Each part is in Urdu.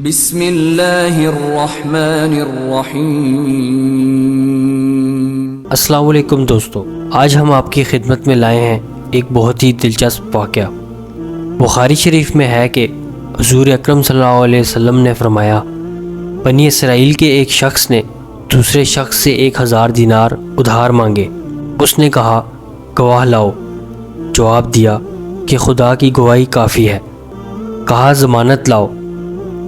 بسم اللہ الرحمن الرحیم۔ السلام علیکم دوستو، آج ہم آپ کی خدمت میں لائے ہیں ایک بہت ہی دلچسپ واقعہ۔ بخاری شریف میں ہے کہ حضور اکرم صلی اللہ علیہ وسلم نے فرمایا، بنی اسرائیل کے ایک شخص نے دوسرے شخص سے 1000 دینار ادھار مانگے۔ اس نے کہا گواہ لاؤ۔ جواب دیا کہ خدا کی گواہی کافی ہے۔ کہا ضمانت لاؤ۔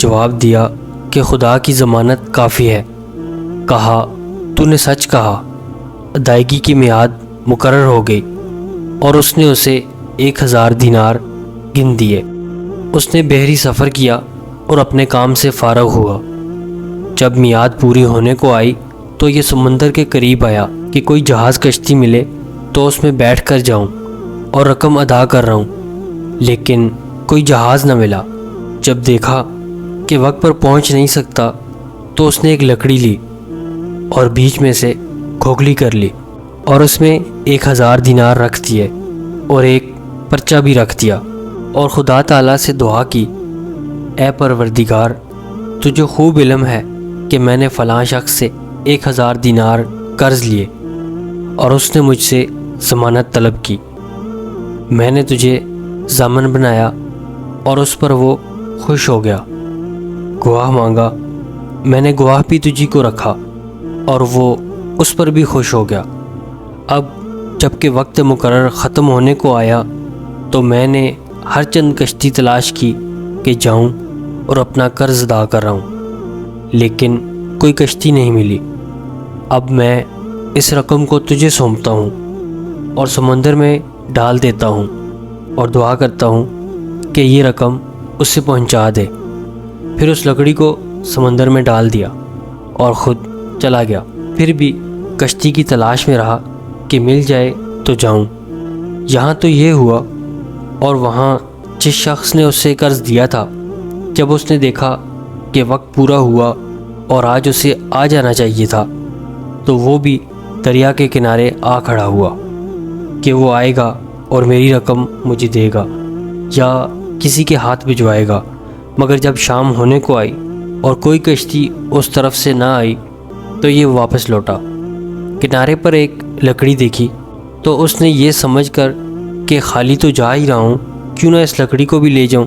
جواب دیا کہ خدا کی ضمانت کافی ہے۔ کہا تو نے سچ کہا۔ ادائیگی کی میعاد مقرر ہو گئی اور اس نے اسے 1000 دینار گن دیے۔ اس نے بحری سفر کیا اور اپنے کام سے فارغ ہوا۔ جب میعاد پوری ہونے کو آئی تو یہ سمندر کے قریب آیا کہ کوئی جہاز کشتی ملے تو اس میں بیٹھ کر جاؤں اور رقم ادا کر رہا ہوں، لیکن کوئی جہاز نہ ملا۔ جب دیکھا کہ وقت پر پہنچ نہیں سکتا تو اس نے ایک لکڑی لی اور بیچ میں سے کھوکھلی کر لی اور اس میں 1000 دینار رکھ دیے اور ایک پرچہ بھی رکھ دیا، اور خدا تعالیٰ سے دعا کی، اے پروردگار، تجھے خوب علم ہے کہ میں نے فلاں شخص سے 1000 دینار قرض لیے اور اس نے مجھ سے ضمانت طلب کی۔ میں نے تجھے ضامن بنایا اور اس پر وہ خوش ہو گیا۔ گواہ مانگا، میں نے گواہ بھی تجھی کو رکھا اور وہ اس پر بھی خوش ہو گیا۔ اب جب کہ وقت مقرر ختم ہونے کو آیا تو میں نے ہر چند کشتی تلاش کی کہ جاؤں اور اپنا قرض ادا کر رہا ہوں، لیکن کوئی کشتی نہیں ملی۔ اب میں اس رقم کو تجھے سونپتا ہوں اور سمندر میں ڈال دیتا ہوں اور دعا کرتا ہوں کہ یہ رقم اس سے پہنچا دے۔ پھر اس لکڑی کو سمندر میں ڈال دیا اور خود چلا گیا۔ پھر بھی کشتی کی تلاش میں رہا کہ مل جائے تو جاؤں۔ یہاں تو یہ ہوا، اور وہاں جس شخص نے اس سے قرض دیا تھا، جب اس نے دیکھا کہ وقت پورا ہوا اور آج اسے آ جانا چاہیے تھا، تو وہ بھی دریا کے کنارے آ کھڑا ہوا کہ وہ آئے گا اور میری رقم مجھے دے گا یا کسی کے ہاتھ بھجوائے گا۔ مگر جب شام ہونے کو آئی اور کوئی کشتی اس طرف سے نہ آئی تو یہ واپس لوٹا۔ کنارے پر ایک لکڑی دیکھی تو اس نے یہ سمجھ کر کہ خالی تو جا ہی رہا ہوں، کیوں نہ اس لکڑی کو بھی لے جاؤں،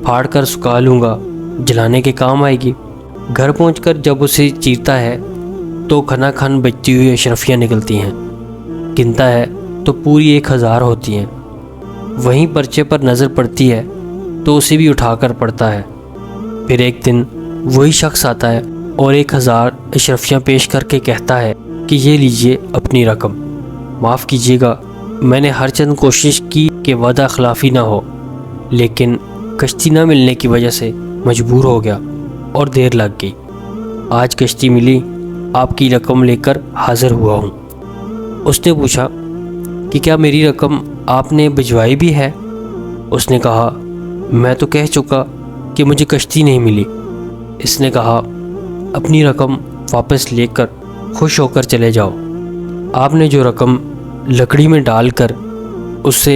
پھاڑ کر سکھا لوں گا، جلانے کے کام آئے گی۔ گھر پہنچ کر جب اسے چیرتا ہے تو کھنا کھن بچتی ہوئی اشرفیاں نکلتی ہیں، گنتا ہے تو پوری 1000 ہوتی ہیں۔ وہیں پرچے پر نظر پڑتی ہے تو اسے بھی اٹھا کر پڑتا ہے۔ پھر ایک دن وہی شخص آتا ہے اور 1000 اشرفیاں پیش کر کے کہتا ہے کہ یہ لیجئے اپنی رقم، معاف کیجیے گا، میں نے ہر چند کوشش کی کہ وعدہ خلافی نہ ہو، لیکن کشتی نہ ملنے کی وجہ سے مجبور ہو گیا اور دیر لگ گئی۔ آج کشتی ملی، آپ کی رقم لے کر حاضر ہوا ہوں۔ اس نے پوچھا کہ کیا میری رقم آپ نے بھجوائی بھی ہے؟ اس نے کہا میں تو کہہ چکا کہ مجھے کشتی نہیں ملی۔ اس نے کہا اپنی رقم واپس لے کر خوش ہو کر چلے جاؤ۔ آپ نے جو رقم لکڑی میں ڈال کر اسے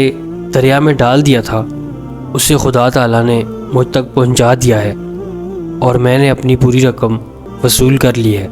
دریا میں ڈال دیا تھا، اسے خدا تعالیٰ نے مجھ تک پہنچا دیا ہے اور میں نے اپنی پوری رقم وصول کر لی ہے۔